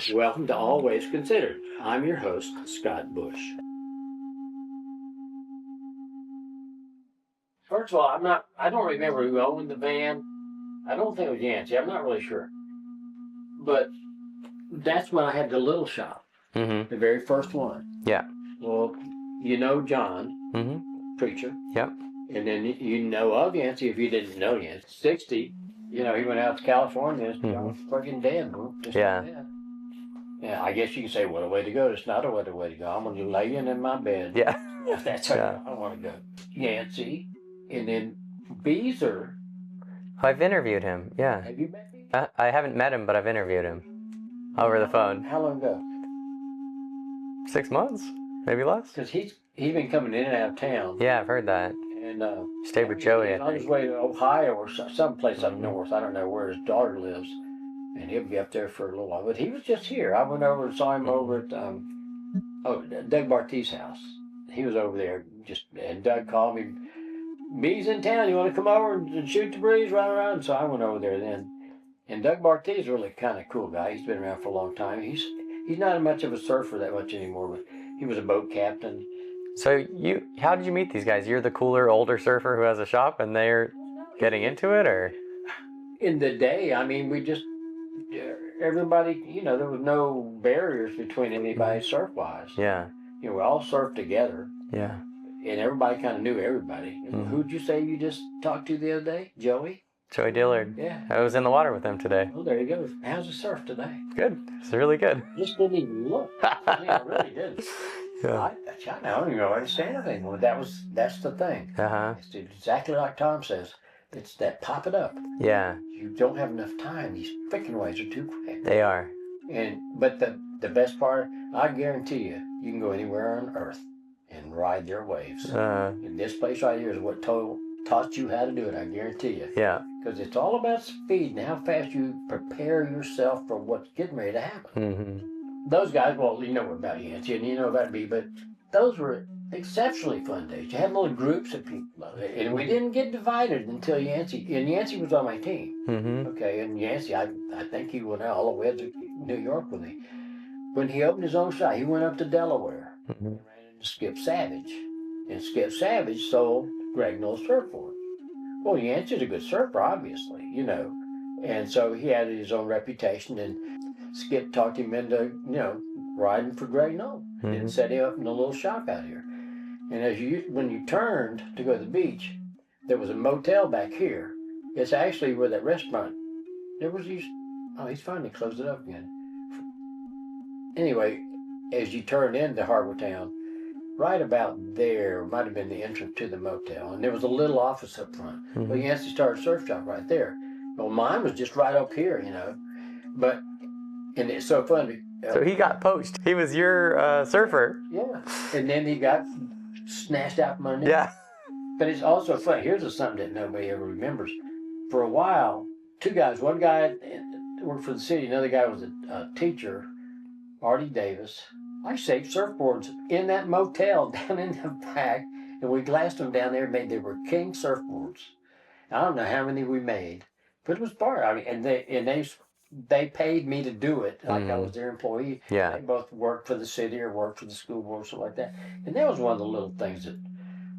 gosh. Welcome to Always Considered. I'm your host, Scott Bush. First of all, I don't remember who owned the van. I don't think it was Yancey. I'm not really sure. But that's when I had the little shop. Mm-hmm. The very first one. Yeah. Well, you know John, Mm-hmm. preacher. Yep. And then you know of Yancey if you didn't know Yancey. 60, he went out to California. I was fucking dead, bro. Just like that. Yeah, I guess you can say, what a way to go. It's not a way to go. I'm going to lay in my bed. Yeah. That's how I want to go. Yancey. And then Beezer. I've interviewed him, yeah. Have you met him? I haven't met him, but I've interviewed him over the phone. How long ago? 6 months, maybe less. Because he's been coming in and out of town. Yeah, I've heard that. And stayed with Joey, he's on his way to Ohio or someplace up north. I don't know where his daughter lives. And he'll be up there for a little while. But he was just here. I went over and saw him over at Doug Bartie's house. He was over there and Doug called me. Bee's in town. You want to come over and shoot the breeze, run around? So I went over there then. And Doug Bartie's really kind of cool guy. He's been around for a long time. He's not much of a surfer that much anymore, but he was a boat captain. So how did you meet these guys? You're the cooler, older surfer who has a shop, and they're getting into it, or? In the day, I mean, everybody, there was no barriers between anybody surf-wise. Yeah. We all surfed together. Yeah. And everybody kind of knew everybody. Mm-hmm. Who'd you say you just talked to the other day? Joey? Joey Dillard. Yeah. I was in the water with him today. Oh, there you go. How's the surf today? Good. It's really good. Just didn't even look. I really didn't. Yeah. I don't even know understand anything. Well, that's the thing. Uh-huh. It's exactly like Tom says. It's that pop it up. Yeah. You don't have enough time. These freaking waves are too quick. They are. But the best part, I guarantee you can go anywhere on Earth and ride their waves. And this place right here is what taught you how to do it, I guarantee you. Yeah. Because it's all about speed and how fast you prepare yourself for what's getting ready to happen. Mm-hmm. Those guys, well, you know about Yancey and you know about me, but those were exceptionally fun days. You had little groups of people, and we didn't get divided until Yancey, and Yancey was on my team. Mm-hmm. Okay, and Yancey, I think he went out all the way to New York with me. When he opened his own shop, he went up to Delaware and ran into Skip Savage. And Skip Savage sold Greg Knowles surfboard. Well, Yancey's a good surfer, obviously, And so he had his own reputation, and Skip talked him into, riding for Greg Knowles. And set him up in a little shop out here. And when you turned to go to the beach, there was a motel back here. It's actually where that restaurant, he's finally closed it up again. Anyway, as you turned into Harbor Town, right about there might have been the entrance to the motel, and there was a little office up front. Mm-hmm. Well, Yancey started a surf shop right there. Well, mine was just right up here, and it's so funny. So he got poached. He was your surfer. Yeah, and then he got snatched out from underneath. Yeah. But it's also funny. Here's something that nobody ever remembers. For a while, two guys. One guy worked for the city. Another guy was a teacher, Artie Davis. I saved surfboards in that motel down in the back, and we glassed them down there. They were king surfboards. I don't know how many we made, but it was part. And they paid me to do it, like I was their employee. Yeah. They both worked for the city or worked for the school board, something like that. And that was one of the little things that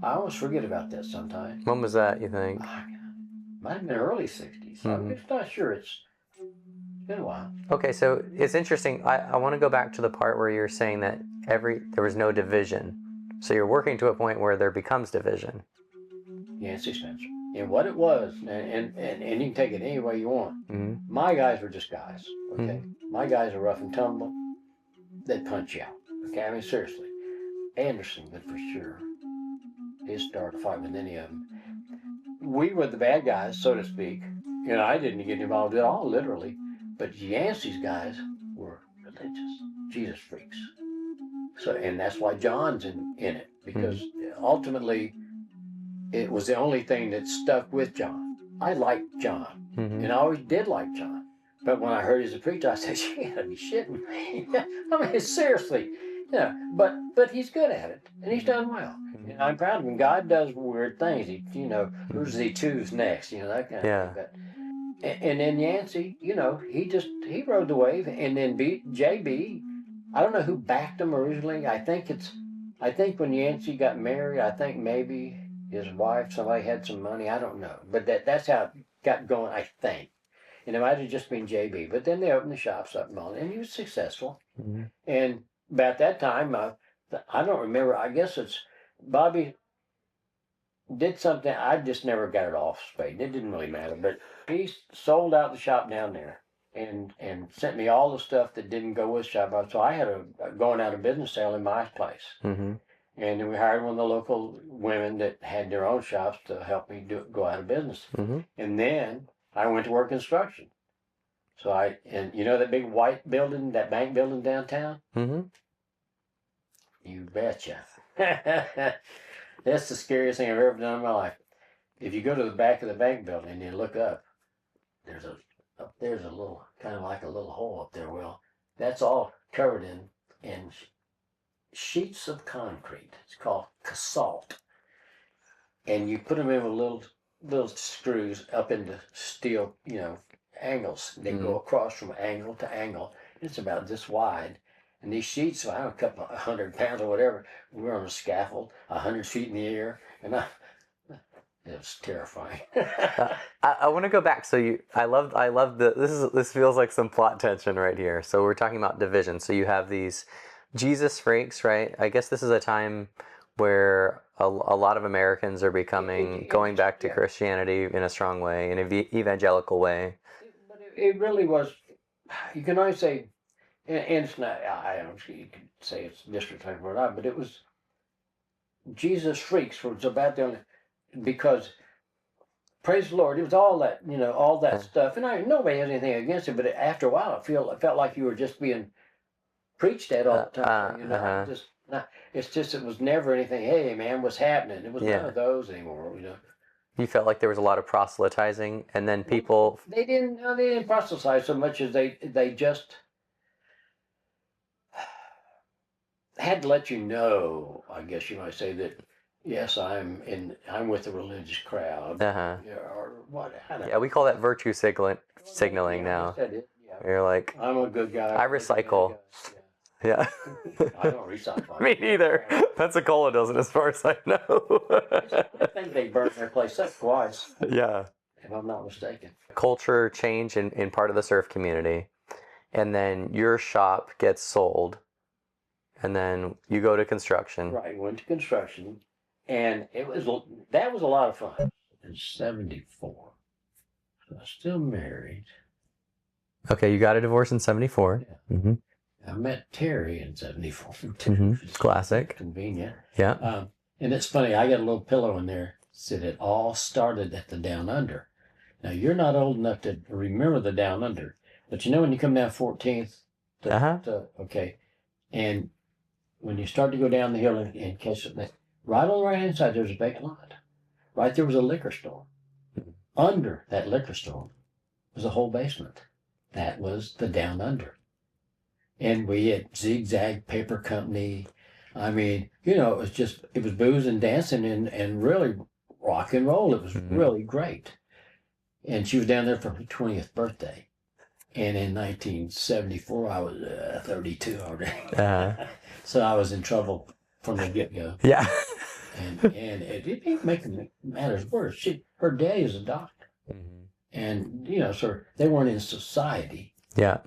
I always forget about that sometimes. When was that, you think? Might have been early 60s. I'm just not sure. It's been a while. Okay, so it's interesting. I want to go back to the part where you're saying that there was no division. So you're working to a point where there becomes division. Yancey Spencer. And what it was, and you can take it any way you want. Mm-hmm. My guys were just guys, okay? Mm-hmm. My guys are rough and tumble. They'd punch you out, okay? I mean, seriously. Anderson would for sure. He'd start a fight with any of them. We were the bad guys, so to speak. I didn't get involved at all, literally. But Yancey's guys were religious, Jesus freaks. So, and that's why John's in it, because ultimately, it was the only thing that stuck with John. I liked John, and I always did like John. But when I heard he's a preacher, I said, "You gotta be shitting me." I mean, seriously, But he's good at it, and he's done well. And I'm proud of him. God does weird things. Who's he choose next? That kind of thing. But And then Yancey, he rode the wave, and then JB. I don't know who backed him originally. I think when Yancey got married, I think maybe his wife, somebody had some money. I don't know, but that's how it got going. I think, and it might have just been JB. But then they opened the shops up and all, and he was successful. Mm-hmm. And about that time, I don't remember. I guess it's Bobby did something. I just never got it off Spade. It didn't really matter, but he sold out the shop down there and sent me all the stuff that didn't go with shop. So I had a going out of business sale in my place. Mm-hmm. And then we hired one of the local women that had their own shops to help me go out of business. Mm-hmm. And then I went to work construction. So that big white building, that bank building downtown? Mm-hmm. You betcha. That's the scariest thing I've ever done in my life. If you go to the back of the bank building and you look up, there's a little, kind of like a little hole up there. Well, that's all covered in sheets of concrete. It's called basalt. And you put them in with little screws up into steel, angles. They go across from angle to angle. It's about this wide. And these sheets, I don't know, a couple 100 pounds or whatever, we were on a scaffold, 100 feet in the air, and it was terrifying. I want to go back. So I love this feels like some plot tension right here. So we're talking about division. So you have these Jesus freaks, right? I guess this is a time where a lot of Americans are going back to Christianity in a strong way, in an evangelical way. But it really was, you can only say, and it's not, you could say it's disrespectful or not, but it was Jesus freaks was about the only, because praise the Lord, it was all that stuff, and nobody has anything against it, but after a while it felt like you were just being preached at all the time. It was never anything, hey man, what's happening? It was none of those anymore, You felt like there was a lot of proselytizing, and then people... They didn't proselytize so much as they just had to let you know, I guess you might say, that yes, I'm with the religious crowd. Or what? We call that virtue signaling now. You're like, I'm a good guy. I recycle. Yeah. I don't recycle. Me neither. Pensacola doesn't, as far as I know. I think they burned their place up twice. Yeah. If I'm not mistaken. Culture change in part of the surf community, and then your shop gets sold, and then you go to construction. Right, went to construction, and that was a lot of fun. In '74, so I was still married. Okay, you got a divorce in '74. Yeah. Mm-hmm. I met Terry in '74. Mm-hmm. Classic. Convenient. Yeah. And it's funny, I got a little pillow in there that said it all started at the Down Under. Now, you're not old enough to remember the Down Under, but when you come down 14th, okay, and when you start to go down the hill and catch it, right on the right-hand side, there's a vacant lot. Right there was a liquor store. Under that liquor store was a whole basement. That was the Down Under. And we had Zigzag Paper Company. I mean, it was booze and dancing and really rock and roll. It was really great. And she was down there for her 20th birthday. And in 1974, I was 32 already. So I was in trouble from the get-go. Yeah. And it didn't make matters worse. Her daddy is a doctor. Mm-hmm. And, so they weren't in society. Yeah.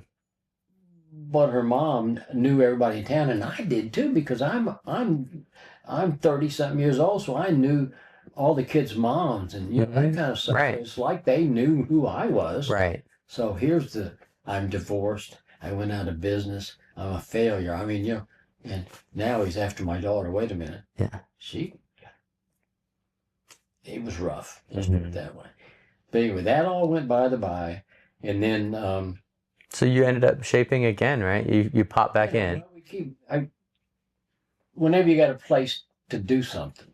But her mom knew everybody in town, and I did too, because I'm 30-something years old, so I knew all the kids' moms and that kind of stuff. Right. So it's like they knew who I was. Right. So I'm divorced. I went out of business. I'm a failure. I mean, and now he's after my daughter. Wait a minute. Yeah. It was rough. Let's put it that way. But anyway, that all went by the by, and then. So you ended up shaping again, right? You pop back in. Well, whenever you got a place to do something,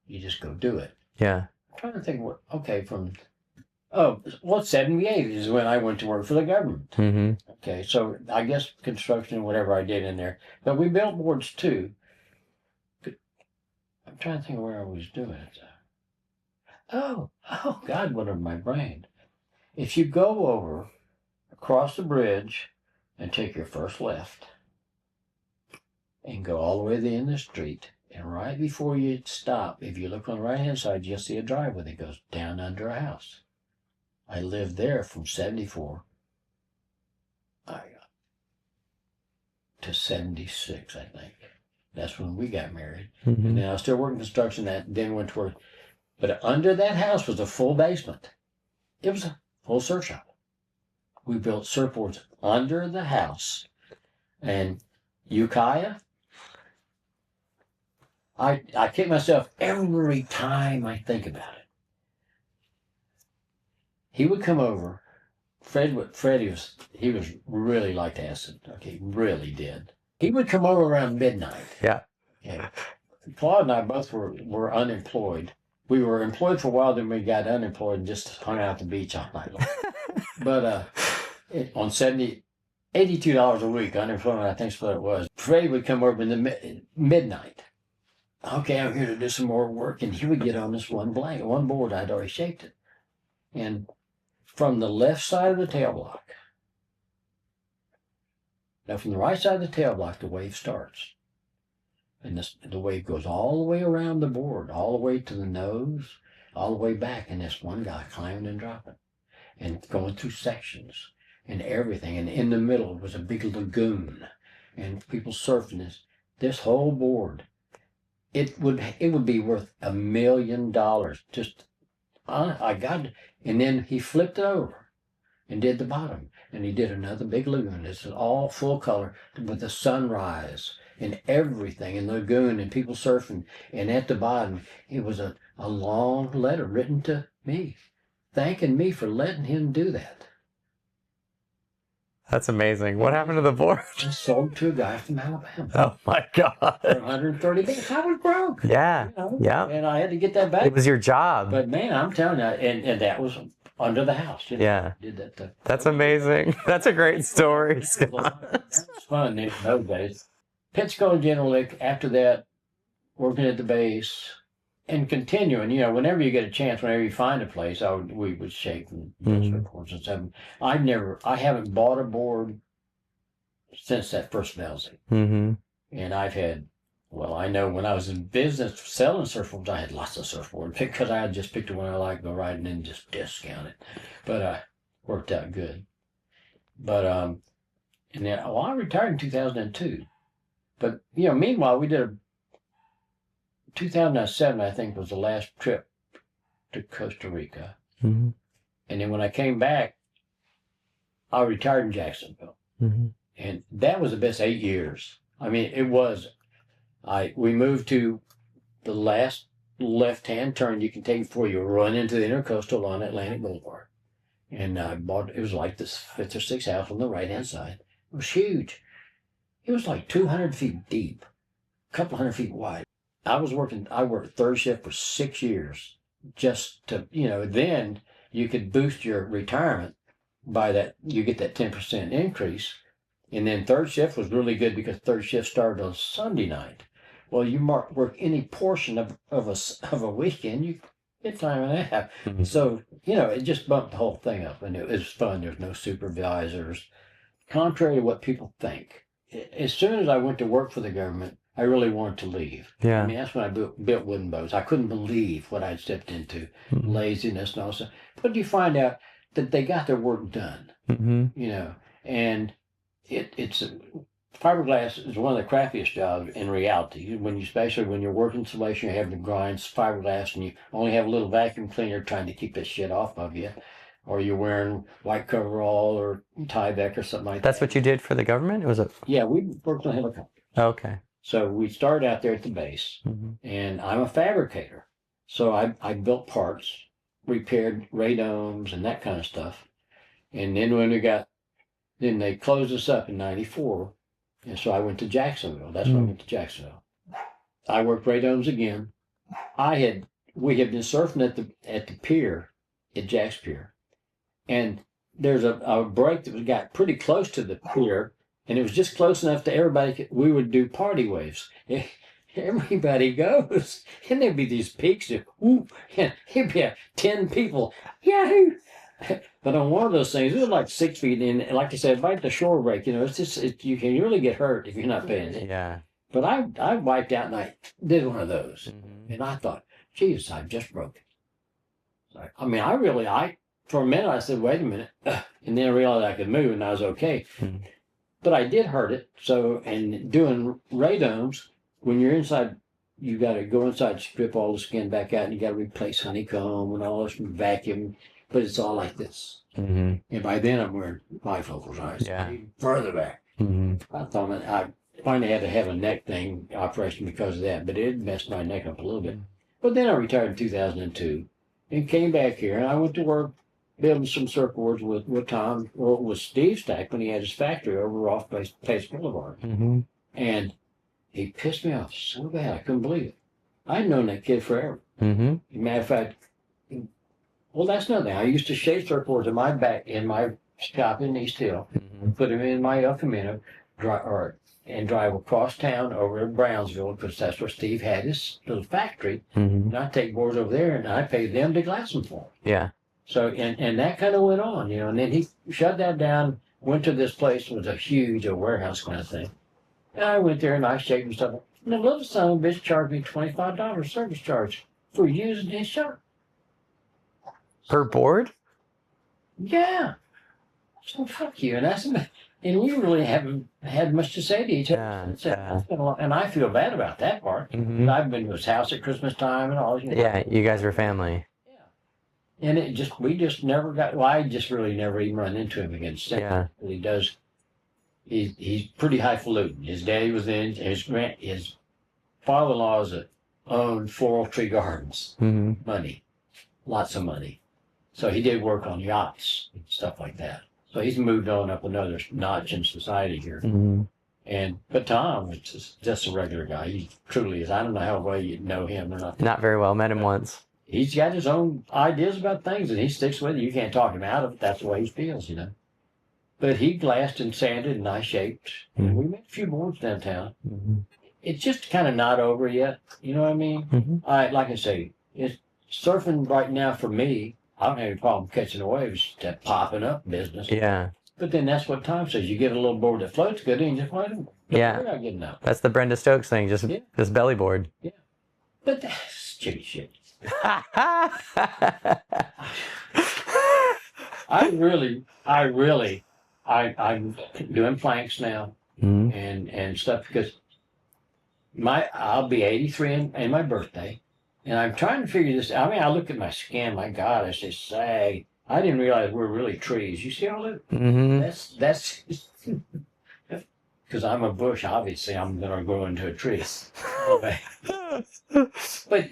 you just go do it. Yeah. I'm trying to think from 78 is when I went to work for the government. Mm-hmm. Okay, so I guess construction, whatever I did in there. But we built boards too. I'm trying to think where I was doing it. Oh, God, what of my brain. If you go over, across the bridge, and take your first left, and go all the way to the end of the street, and right before you stop, if you look on the right-hand side, you'll see a driveway that goes down under a house. I lived there from 74 to 76, I think. That's when we got married. Mm-hmm. And then I was still working construction, then went to work. But under that house was a full basement. It was a full surf shop. We built surfboards under the house. And Ukiah, I kick myself every time I think about it. He would come over. Freddie was really liked acid. Okay, really did. He would come over around midnight. Yeah. Yeah. Claude and I both were unemployed. We were employed for a while, then we got unemployed and just hung out at the beach all night long. But on $82 a week, unemployment, I think is what it was. Freddie would come over in the midnight. Okay, I'm here to do some more work, and he would get on this one board. I'd already shaped it, and from the left side of the tail block. Now, from the right side of the tail block, the wave starts. And the wave goes all the way around the board, all the way to the nose, all the way back. And this one guy climbing and dropping and going through sections and everything. And in the middle was a big lagoon and people surfing this whole board. It would be worth $1 million. Just, I got it. And then he flipped it over and did the bottom. And he did another big lagoon. This is all full color with the sunrise and everything in the lagoon and people surfing. And at the bottom, it was a long letter written to me, thanking me for letting him do that. That's amazing. What happened to the board? I sold to a guy from Alabama. Oh my God. For $130. I was broke. Yeah. You know? Yeah. And I had to get that back. It was your job. But man, I'm telling you, and that was under the house. You know? Yeah. Did that. That's amazing. That's a great story. That was fun in those days. Pensacola and General Lick, after that, working at the base and continuing, you know, whenever you get a chance, whenever you find a place, we would shape and surfboards and stuff. I haven't bought a board since that first Velzy. Mm-hmm. And I've had, I know when I was in business selling surfboards, I had lots of surfboards because I had just picked the one I liked, go ride, and then just discount it. But worked out good. But and then I retired in 2002. But you know, meanwhile, we did 2007, I think, was the last trip to Costa Rica. Mm-hmm. And then when I came back, I retired in Jacksonville. Mm-hmm. And that was the best 8 years. I mean, it was. We moved to the last left-hand turn you can take before you run into the Intercoastal on Atlantic Boulevard. And I bought, it was like this 5th or 6th house on the right-hand side. It was huge. It was like 200 feet deep, a couple hundred feet wide. I worked third shift for 6 years just to, you know, then you could boost your retirement by that, you get that 10% increase. And then third shift was really good because third shift started on Sunday night. Well, you work any portion of a weekend, you get time and a half. Mm-hmm. So, you know, it just bumped the whole thing up and it was fun. There's no supervisors. Contrary to what people think. As soon as I went to work for the government, I really wanted to leave. Yeah. I mean, that's when I built wooden boats. I couldn't believe what I'd stepped into, laziness and all that. But you find out that they got their work done, you know, and it's fiberglass is one of the crappiest jobs in reality. Especially when you're working insulation, you're having to grind fiberglass and you only have a little vacuum cleaner trying to keep that shit off of you. Or you're wearing white coverall or Tyvek or something like that. That's what you did for the government? It was a... Yeah, we worked on helicopters. Okay. So we started out there at the base, and I'm a fabricator. So I built parts, repaired radomes and that kind of stuff. And then then they closed us up in 94. And so I went to Jacksonville. That's when I went to Jacksonville. I worked radomes again. We had been surfing at the pier, at Jack's Pier. And there's a break that got pretty close to the pier, and it was just close enough to everybody. We would do party waves. Everybody goes, and there'd be these peaks, and it'd be 10 people. Yahoo! But on one of those things, it was like 6 feet in. Like I said, right at the shore break, it's just, you can really get hurt if you're not paying attention. Yeah. But I wiped out and I did one of those. Mm-hmm. And I thought, Jesus, I just broke it. I mean, for a minute, I said, wait a minute. And then I realized I could move and I was okay. Mm-hmm. But I did hurt it. So, and doing radomes, when you're inside, you got to go inside, strip all the skin back out, and you got to replace honeycomb and all this vacuum. But it's all like this. Mm-hmm. And by then, I'm wearing bifocals eyes. Yeah. Even further back. Mm-hmm. I thought I finally had to have a neck thing operation because of that, but it messed my neck up a little bit. But then I retired in 2002 and came back here, and I went to work building some surfboards with Tom, or with Steve Stack when he had his factory over off Pace Boulevard. Mm-hmm. And he pissed me off so bad, I couldn't believe it. I'd known that kid forever. Mm-hmm. As a matter of fact, well, that's nothing. I used to shape surfboards in my shop in East Hill, Mm-hmm. put them in my El Camino, and drive across town over to Brownsville, because that's where Steve had his little factory. Mm-hmm. And I'd take boards over there, and I paid them to glass them for me. Yeah. So, and that kind of went on, and then he shut that down, went to this place, it was a huge warehouse kind of thing. And I went there, and I shaped and stuff. And the little son of a bitch charged me $25 service charge for using his shop. Per board? Yeah. So fuck you. And we really haven't had much to say to each other. Yeah, It's yeah. been a lot, and I feel bad about that part. Mm-hmm. I've been to his house at Christmas time and all. Yeah, you guys were family. Yeah. And we just never got. Well, I just really never even run into him again. Yeah. He does. He's pretty highfalutin. His daddy was in. His father-in-law owned Floral Tree Gardens. Mm-hmm. Money, lots of money. So he did work on yachts and stuff like that. So he's moved on up another notch in society here. Mm-hmm. But Tom is just a regular guy. He truly is. I don't know how well you know him or not. Not very well. Met him once. He's got his own ideas about things, and he sticks with it. You can't talk him out of it. That's the way he feels, But he glassed and sanded, and I shaped. Mm-hmm. And we made a few boards downtown. Mm-hmm. It's just kind of not over yet. You know what I mean? Mm-hmm. Like I say, it's surfing right now for me. I don't have any problem catching the waves. It's that popping up business. Yeah. But then that's what Tom says. You get a little board that floats good, and you just want to. Yeah. We're not getting out. That's the Brenda Stokes thing. Just belly board. Yeah. But that's shitty shit. I'm doing planks now Mm-hmm. and stuff because I'll be 83 in my birthday, and I'm trying to figure this. I mean, I look at my skin. My God, it's just sag. I didn't realize we're really trees. You see all that? Mm-hmm. That's because I'm a bush. Obviously, I'm going to grow into a tree. But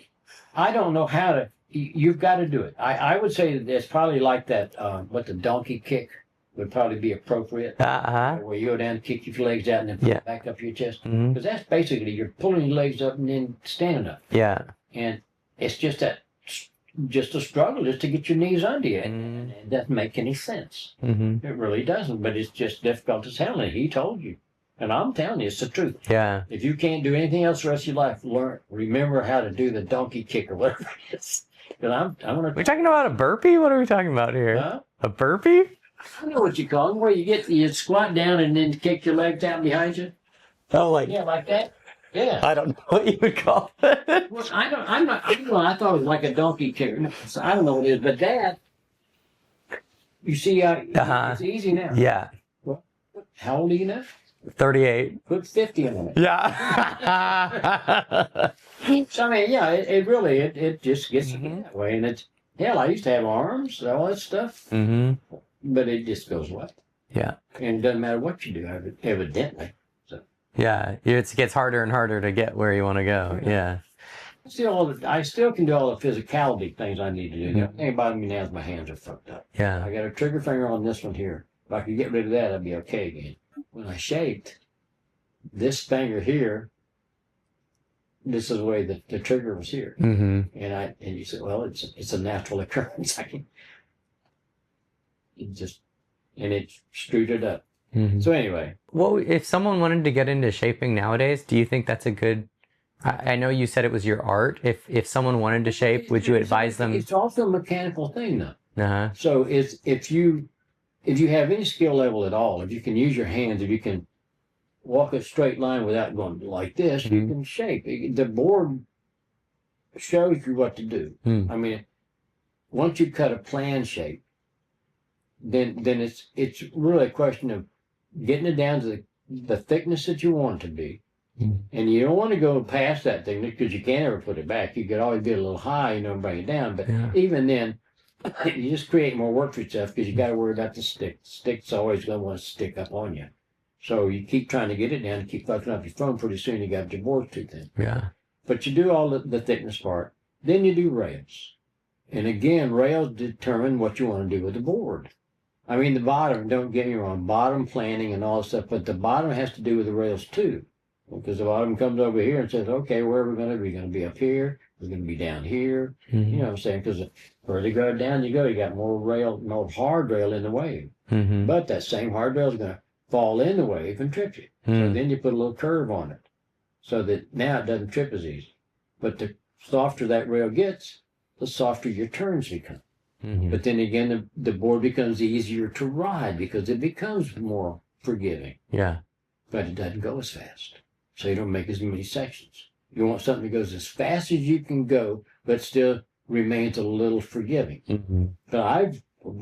I don't know how to. You've got to do it. I would say that it's probably like that. What the donkey kick would probably be appropriate. Uh-huh. Where you go down, kick your legs out, and then pull it back up your chest. Mm-hmm. Because that's basically you're pulling your legs up and then standing up. Yeah. And it's just a struggle just to get your knees under you. Mm-hmm. And it doesn't make any sense. Mm-hmm. It really doesn't. But it's just difficult as hell. And he told you. And I'm telling you, it's the truth. Yeah. If you can't do anything else the rest of your life, remember how to do the donkey kick or whatever it is. Because I'm going to. We're talking about a burpee? What are we talking about here? Huh? A burpee? I know what you call them, where you squat down and then kick your legs out behind you. Oh, like. Yeah, like that. Yeah. I don't know what you would call it. Well, I thought it was like a donkey kicker. No, so I don't know what it is, but that, you see, it's easy now. Yeah. Well, how old are you now? 38. Put 50 on it. Yeah. So, I mean, yeah, it really just gets to be that way. And it's, hell, I used to have arms, all that stuff, Mm-hmm. but it just goes away. Yeah. And it doesn't matter what you do, evidently. Yeah. It gets harder and harder to get where you want to go. Yeah. I still can do all the physicality things I need to do. The only thing about me now is my hands are fucked up. Yeah. I got a trigger finger on this one here. If I could get rid of that, I'd be okay again. When I shaped, this finger here, this is the way the trigger was here. Mm-hmm. And you said, well, it's a natural occurrence. It screwed it up. Mm-hmm. So anyway. Well, if someone wanted to get into shaping nowadays, do you think that's a good... I know you said it was your art. If someone wanted to shape, would you advise them? It's also a mechanical thing, though. Uh-huh. So it's if you have any skill level at all, if you can use your hands, if you can walk a straight line without going like this, you can shape. The board shows you what to do. I mean, once you cut a plan shape, then it's really a question of getting it down to the thickness that you want it to be. And you don't want to go past that thickness because you can't ever put it back. You could always get a little high, and bring it down. But even then, you just create more work for yourself because you got to worry about the stick. The stick's always going to want to stick up on you. So you keep trying to get it down, keep fucking up your phone. Pretty soon you got your board too thin. Yeah. But you do all the thickness part. Then you do rails. And again, rails determine what you want to do with the board. I mean, the bottom, don't get me wrong, bottom planning and all that stuff, but the bottom has to do with the rails too. Because the bottom comes over here and says, okay, where are we going to be? We're going to be up here. We're going to be down here. You know what I'm saying? Because the further you go down you go, you got more hard rail in the wave. But that same hard rail is going to fall in the wave and trip you. So then you put a little curve on it so that now it doesn't trip as easy. But the softer that rail gets, the softer your turns become. But then again, the board becomes easier to ride because it becomes more forgiving. Yeah. But it doesn't go as fast. So you don't make as many sections. You want something that goes as fast as you can go, but still remains a little forgiving. But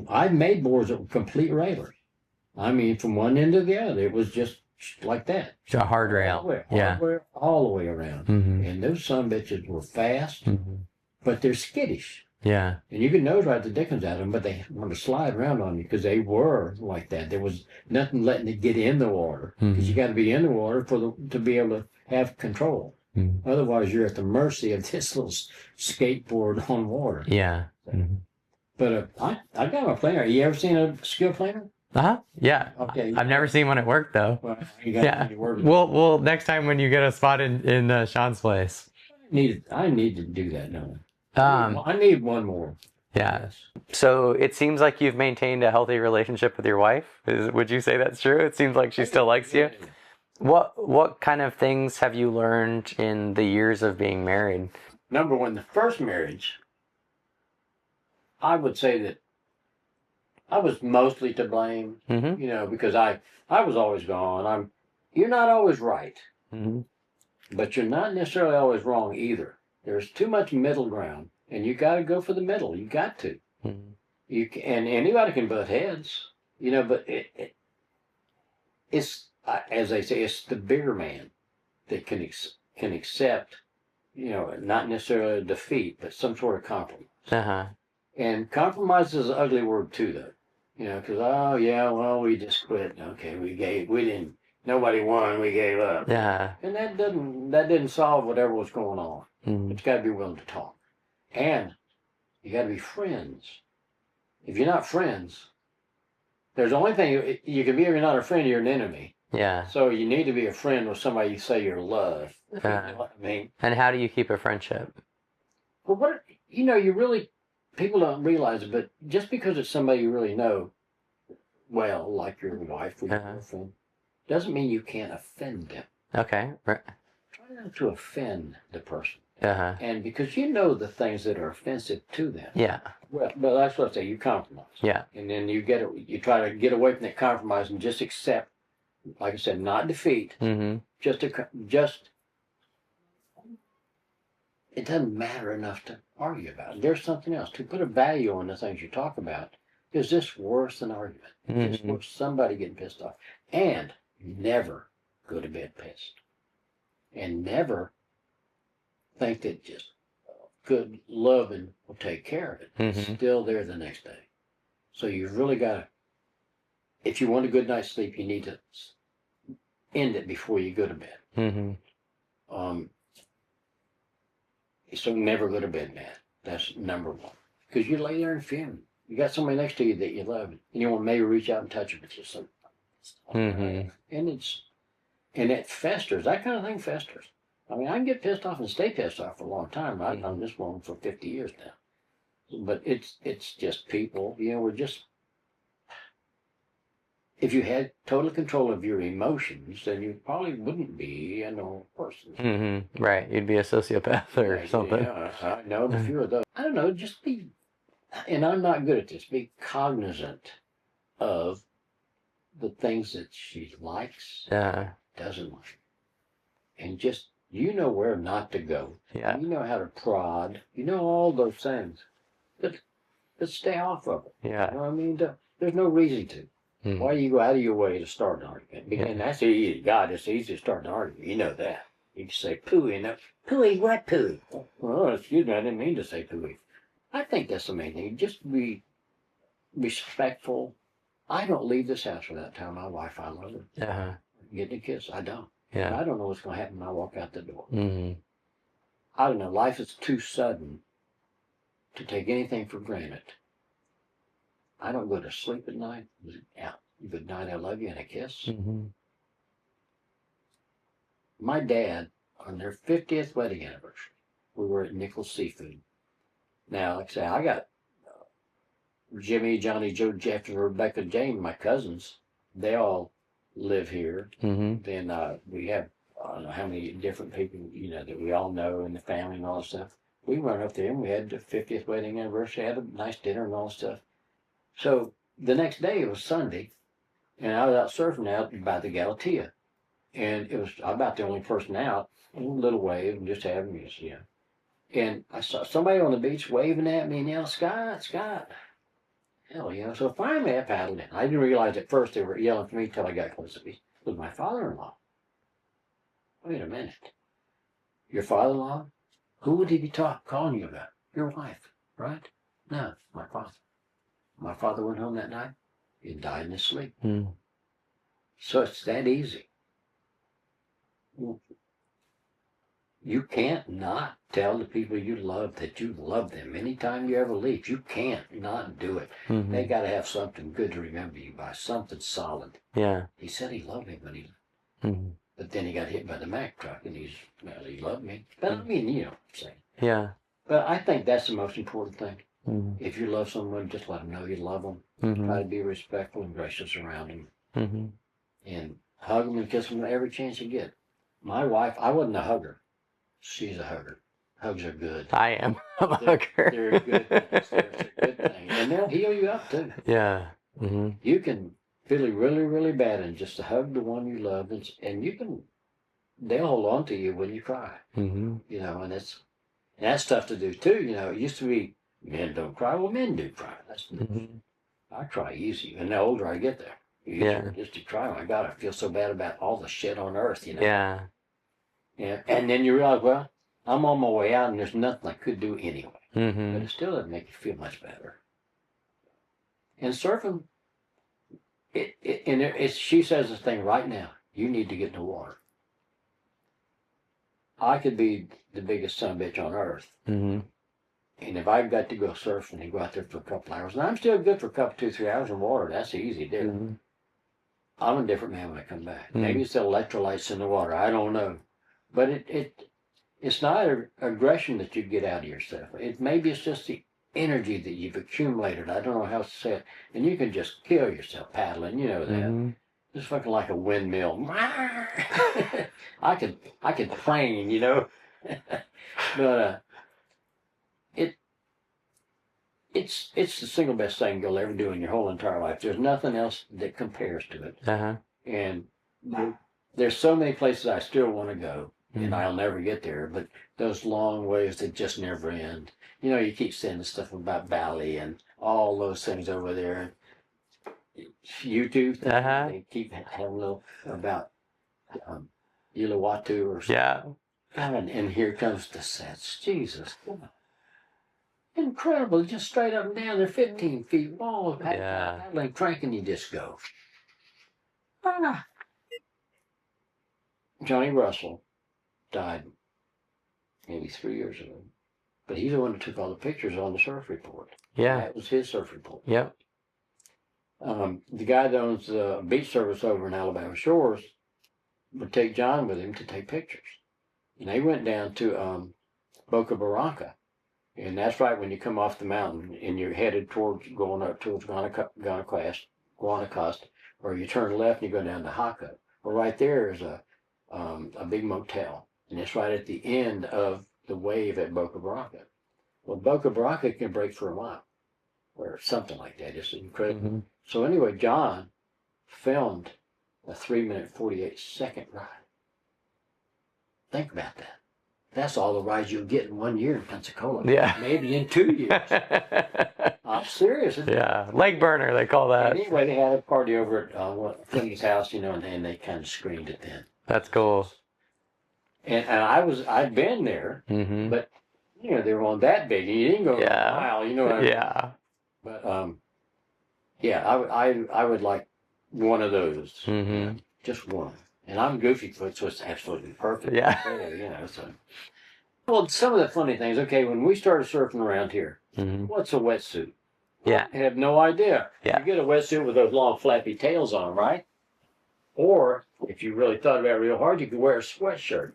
I've made boards that were complete railers. I mean, from one end to the other, it was just like that. It's a hard rail. All the way around. And those sumbitches were fast, but they're skittish. Yeah. And you can nose right the dickens out of them, but they want to slide around on you because they were like that. There was nothing letting it get in the water because you got to be in the water to be able to have control. Otherwise, you're at the mercy of this little skateboard on water. Yeah. But I got my planer. You ever seen a skill planer? Yeah. Okay. I've never seen one at work though. Well, you got any work. Well, next time when you get a spot in Sean's place. I need to do that now. I need one more. Yeah. So it seems like you've maintained a healthy relationship with your wife. Would you say that's true? It seems like she still likes you. What kind of things have you learned in the years of being married? Number one, the first marriage, I would say that I was mostly to blame, because I was always gone. You're not always right, but you're not necessarily always wrong either. There's too much middle ground, and you got to go for the middle. You got to. And anybody can butt heads, but it's as they say, it's the bigger man that can accept, not necessarily a defeat, but some sort of compromise. And compromise is an ugly word too, though. Because we just quit. Okay, we didn't. Nobody won. We gave up. Yeah. And that didn't solve whatever was going on. But you got to be willing to talk, and you got to be friends. If you're not friends, there's only thing you can be. If you're not a friend, you're an enemy. Yeah. So you need to be a friend with somebody you say you love. You know what I mean? And how do you keep a friendship? Well, people don't realize it, but just because it's somebody you really know well, like your wife or your girlfriend, doesn't mean you can't offend them. Okay. Right. Try not to offend the person. And because you know the things that are offensive to them. Yeah. Well, that's what I say. You compromise. Yeah. And then you try to get away from that compromise and just accept, like I said, not defeat. Just it doesn't matter enough to argue about it. There's something else to put a value on the things you talk about. Is this worth an argument? Is this worth somebody getting pissed off? And never go to bed pissed. And never think that just good loving will take care of it. It's still there the next day. So you've really got to, if you want a good night's sleep, you need to end it before you go to bed. So never go to bed mad. That's number one. Because you lay there and fume. You got somebody next to you that you love, and you want to maybe reach out and touch them. It's just so, and it festers. That kind of thing festers. I mean, I can get pissed off and stay pissed off for a long time. I've known this woman for 50 years now. But it's just people. We're just. If you had total control of your emotions, then you probably wouldn't be a normal person. Right. You'd be a sociopath or something. Yeah, I know a few of those. I don't know. Just be and I'm not good at this, be cognizant of the things that she likes, Yeah. doesn't like, and just, you know where not to go. Yeah. You know how to prod. You know all those things. But stay off of it. Yeah. You know what I mean? There's no reason to. Mm. Why do you go out of your way to start an argument? Yeah. And that's easy. God, it's easy to start an argument. You know that. You can say pooey and pooey, what pooey? Well, excuse me, I didn't mean to say pooey. I think that's the main thing. Just be respectful. I don't leave this house without telling my wife I love her. Uh-huh. Getting a kiss, I don't. Yeah. I don't know what's going to happen when I walk out the door. Mm-hmm. I don't know. Life is too sudden to take anything for granted. I don't go to sleep at night. Yeah, good night, I love you, and a kiss. Mm-hmm. My dad, on their 50th wedding anniversary, we were at Nichols Seafood. Now, like I say, I got Jimmy, Johnny, Joe, Jeff, and Rebecca, Jane, my cousins. They all live here. Mm-hmm. Then we have, I don't know how many different people, that we all know in the family and all that stuff. We went up there and we had the 50th wedding anniversary, had a nice dinner and all that stuff. So the next day, it was Sunday, and I was out surfing out by the Galatea. And it was about the only person out, a little wave and just having music, And I saw somebody on the beach waving at me and yelling, Scott, Scott. Hell, So finally I paddled in. I didn't realize at first they were yelling for me until I got close to me. It was my father-in-law. Wait a minute. Your father-in-law? Who would he be calling you about? Your wife, right? No, my father. My father went home that night. He died in his sleep. Mm. So it's that easy. You can't not tell the people you love that you love them anytime you ever leave. You can't not do it. Mm-hmm. They got to have something good to remember you by, something solid. Yeah. He said he loved me when he, Mm-hmm. but then he got hit by the Mack truck and he loved me. But I mean, you know what I'm saying. Yeah. But I think that's the most important thing. Mm-hmm. If you love someone, just let them know you love them. Mm-hmm. Try to be respectful and gracious around them. Mm-hmm. And hug them and kiss them every chance you get. My wife, I wasn't a hugger. She's a hugger. Hugs are good. I am a hugger. They're a good thing. It's a good thing. And they'll heal you up too. Yeah. Mm-hmm. You can feel really, really bad and just hug the one you love, and they'll hold on to you when you cry. Mm-hmm. And that's tough to do too. It used to be men don't cry. Well, men do cry. Mm-hmm. I cry easy. And the older I get there, easier just to cry. My God, I feel so bad about all the shit on earth, Yeah. Yeah, and then you realize, well, I'm on my way out, and there's nothing I could do anyway. Mm-hmm. But it still doesn't make you feel much better. And surfing, she says this thing right now. You need to get in the water. I could be the biggest sumbitch on earth, Mm-hmm. and if I've got to go surfing and go out there for a couple hours, and I'm still good for a couple, 2-3 hours in water. That's easy to do. Mm-hmm. I'm a different man when I come back. Mm-hmm. Maybe it's the electrolytes in the water. I don't know. But it's not aggression that you get out of yourself. Maybe it's just the energy that you've accumulated. I don't know how to say it. And you can just kill yourself paddling. You know that. Mm-hmm. It's fucking like a windmill. I could plane, but it's the single best thing you'll ever do in your whole entire life. There's nothing else that compares to it. Uh-huh. And there's so many places I still want to go. Mm-hmm. And I'll never get there, but those long waves that just never end. You keep saying stuff about Bali and all those things over there. YouTube, they keep having a little about Uluwatu or something. Yeah. And here comes the sets. Jesus. Incredible. Just straight up and down. They're 15 feet long. Paddling, cranking, you just go. Johnny Russell died maybe 3 years ago. But he's the one that took all the pictures on the surf report. Yeah. That was his surf report. Yep. The guy that owns the beach service over in Alabama Shores would take John with him to take pictures. And they went down to Boca Barranca. And that's right when you come off the mountain and you're headed going up towards Guanacaste, or you turn left and you go down to Jaco. Well, right there is a big motel. And it's right at the end of the wave at Boca Barranca. Well, Boca Barranca can break for a mile. or something like that. It's incredible. Mm-hmm. So anyway, John filmed a 3-minute 48-second ride. Think about that. That's all the rides you'll get in 1 year in Pensacola. Yeah. Maybe in 2 years. I'm serious. Yeah, leg burner they call that. Anyway, they had a party over at a friend's house, and they kind of screened it then. That's cool. And I'd been there, Mm-hmm. but they were on that big. You didn't go a mile, you know what I mean? Yeah. But yeah, I would like one of those, Mm-hmm. just one. And I'm goofy foot, so it's absolutely perfect. Yeah. So. Well, some of the funny things. Okay, when we started surfing around here, Mm-hmm. what's a wetsuit? Yeah. I have no idea. Yeah. You get a wetsuit with those long flappy tails on, right? Or if you really thought about it real hard, you could wear a sweatshirt.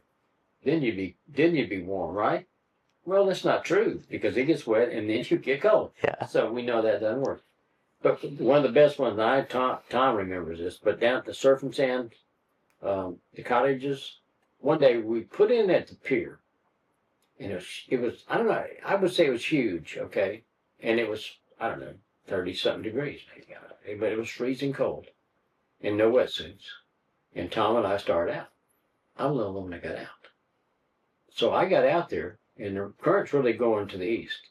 Then you'd be warm, right? Well, that's not true because it gets wet and then you get cold. Yeah. So we know that doesn't work. But one of the best ones, Tom remembers this, but down at the Surf and Sand, the cottages, one day we put in at the pier, and it was I don't know, I would say it was huge, okay, and it was, I don't know, 30-something degrees maybe, but it was freezing cold, and no wetsuits, and Tom and I started out. I'm the only one that got out. So I got out there, and the current's really going to the east,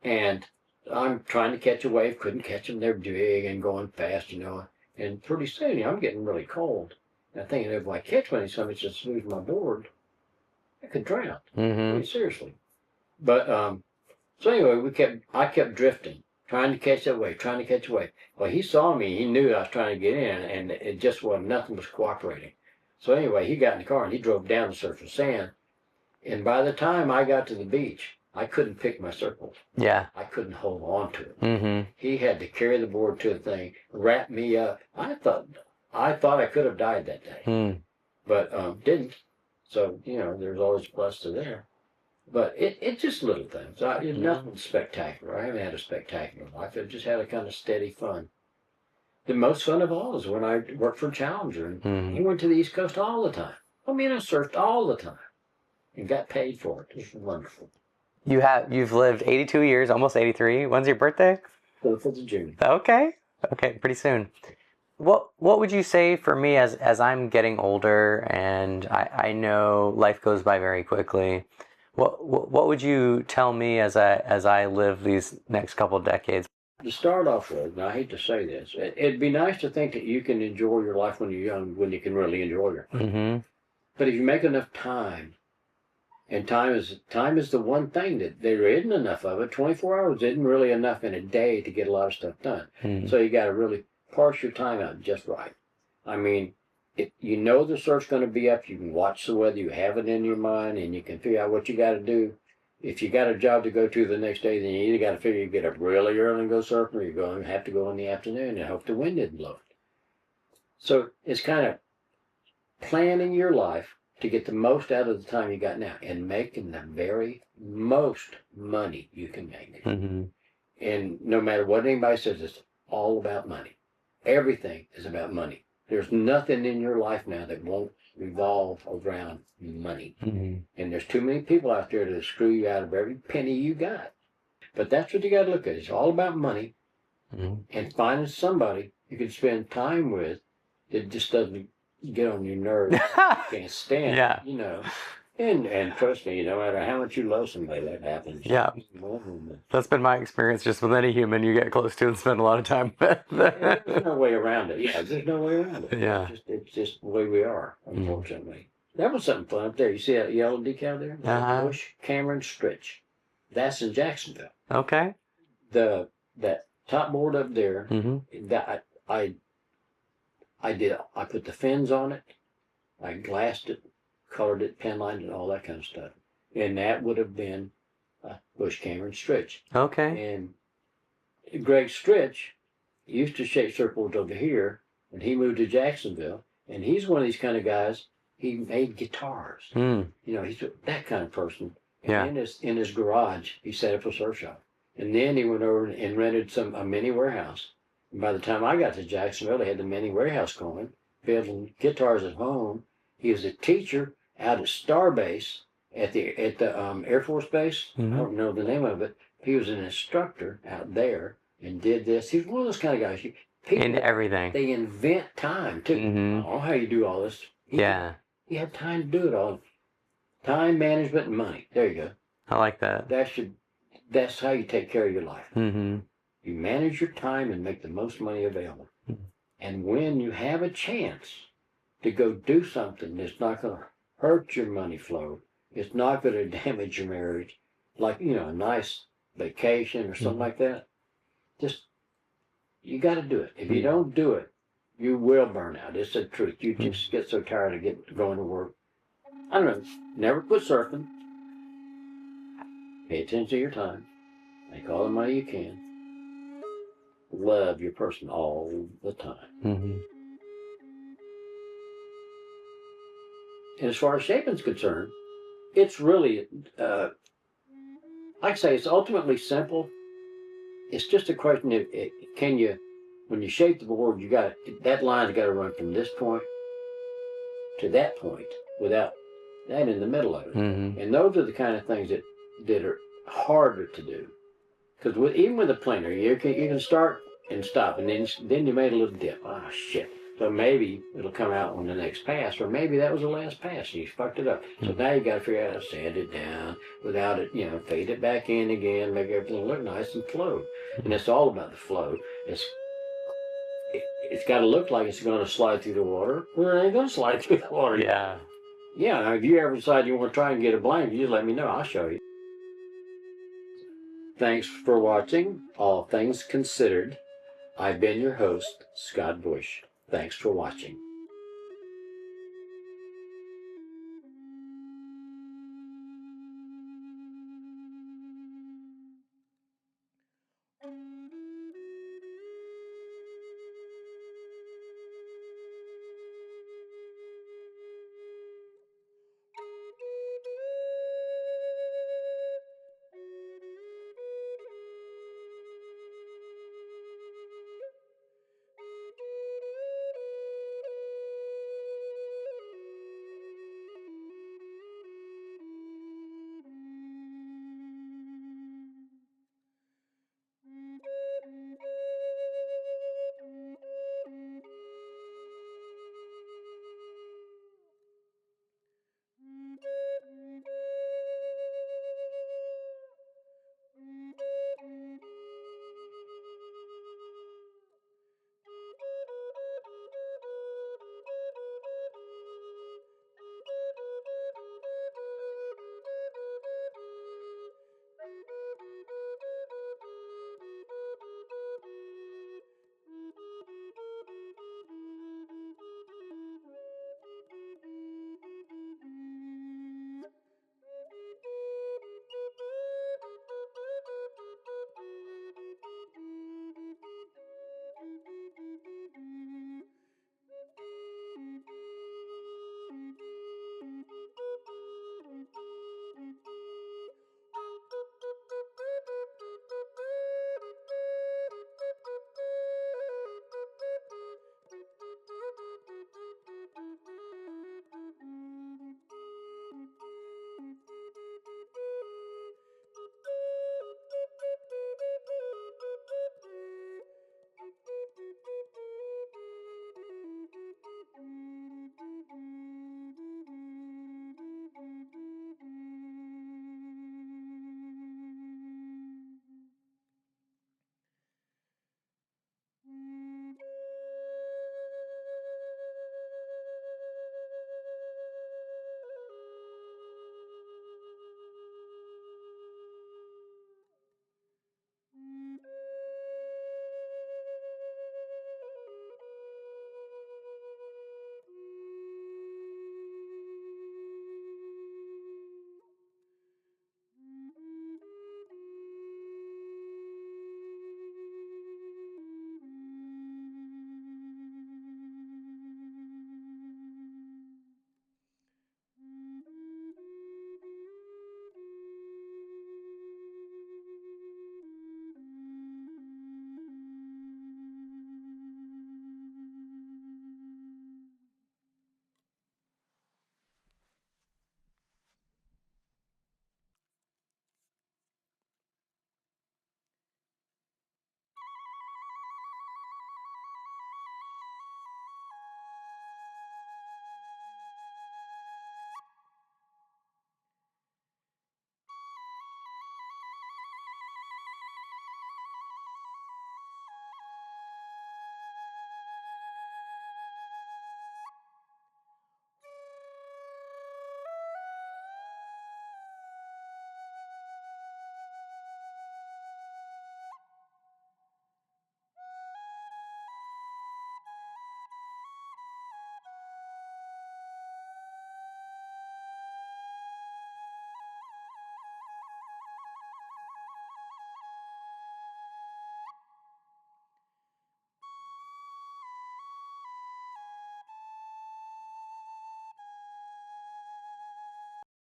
and I'm trying to catch a wave, couldn't catch them. They're big and going fast, and pretty soon I'm getting really cold. And I'm thinking if I catch one of these, somebody's just lose my board, I could drown. Mm-hmm. Pretty seriously. But so anyway, I kept drifting, trying to catch that wave, trying to catch a wave. Well, he saw me, he knew I was trying to get in, and it just wasn't, nothing was cooperating. So anyway, he got in the car and he drove down the Surf and Sand. And by the time I got to the beach, I couldn't pick my surfboard. Yeah. I couldn't hold on to it. Mm-hmm. He had to carry the board to the thing, wrap me up. I thought I could have died that day, Mm. but didn't. So there's always a plus to there. But it's just little things. It's nothing spectacular. I haven't had a spectacular life. I've just had a kind of steady fun. The most fun of all is when I worked for Challenger, and he went to the East Coast all the time. I mean, I surfed all the time, and got paid for it. It was wonderful. You've lived 82 years, almost 83. When's your birthday? For the 5th of June. Okay, pretty soon. What would you say for me as I'm getting older and I know life goes by very quickly? What would you tell me as I live these next couple decades? To start off with, and I hate to say this, it'd be nice to think that you can enjoy your life when you're young, when you can really enjoy it. Mm-hmm. But if you make enough time, and time is the one thing that there isn't enough of it. 24 hours isn't really enough in a day to get a lot of stuff done. Mm-hmm. So you got to really parse your time out just right. I mean, if you know the surf's going to be up, you can watch the weather, you have it in your mind, and you can figure out what you got to do. If you got a job to go to the next day, then you either got to figure you get up really early and go surfing, or you're going to have to go in the afternoon and hope the wind didn't blow it. So it's kind of planning your life to get the most out of the time you got now and making the very most money you can make. Mm-hmm. And no matter what anybody says, it's all about money. Everything is about money. There's nothing in your life now that won't revolve around money. Mm-hmm. And there's too many people out there to screw you out of every penny you got. But that's what you got to look at. It's all about money. Mm-hmm. And finding somebody you can spend time with that just doesn't get on your nerves, can't stand, Yeah. And trust me, no matter how much you love somebody, that happens. Yeah. That's been my experience just with any human you get close to and spend a lot of time with. There's no way around it. Yeah, there's no way around it. Yeah. It's just the way we are, unfortunately. That was something fun up there. You see that yellow decal there? Bush Cameron Stretch. That's in Jacksonville. Okay. That top board up there, Mm-hmm. that I put the fins on it, I glassed it, colored it, pen lined it, all that kind of stuff. And that would have been Bush Cameron Stretch. Okay. And Greg Stretch used to shape surfboards over here, and he moved to Jacksonville. And he's one of these kind of guys, he made guitars. Mm. He's that kind of person. Yeah. And in his garage, he set up a surf shop. And then he went over and rented a mini warehouse. And by the time I got to Jacksonville, they had the mini warehouse going, building guitars at home. He was a teacher out at Starbase at the Air Force Base. I Mhm. don't know the name of it. He was an instructor out there and did this. He was one of those kind of guys. People, In everything. they invent time too. Mhm. I don't know how you do all this. Yeah. You have time to do it all. Time management and money. There you go. I like that. That's how you take care of your life. Mm-hmm. You manage your time and make the most money available. And when you have a chance to go do something that's not going to hurt your money flow, it's not going to damage your marriage, like, a nice vacation or something like that, just, you got to do it. If you don't do it, you will burn out. It's the truth. You just get so tired of going to work. I don't know. Never quit surfing. Pay attention to your time. Make all the money you can. Love your person all the time. Mm-hmm. And as far as shaping's concerned, it's really, like I say, it's ultimately simple. It's just a question of, can you, when you shape the board, that line's got to run from this point to that point without that in the middle of it. Mm-hmm. And those are the kind of things that are harder to do. Because even with a planer, you can start and stop, and then you made a little dip. Ah, shit. So maybe it'll come out on the next pass, or maybe that was the last pass and you fucked it up. So now you got to figure out how to sand it down without it, fade it back in again, make everything look nice and flow. And it's all about the flow. It's got to look like it's going to slide through the water. Well, it ain't going to slide through the water. Yeah. Yeah, now if you ever decide you want to try and get a blank, you just let me know. I'll show you. Thanks for watching All Things Considered. I've been your host, Scott Bush. Thanks for watching.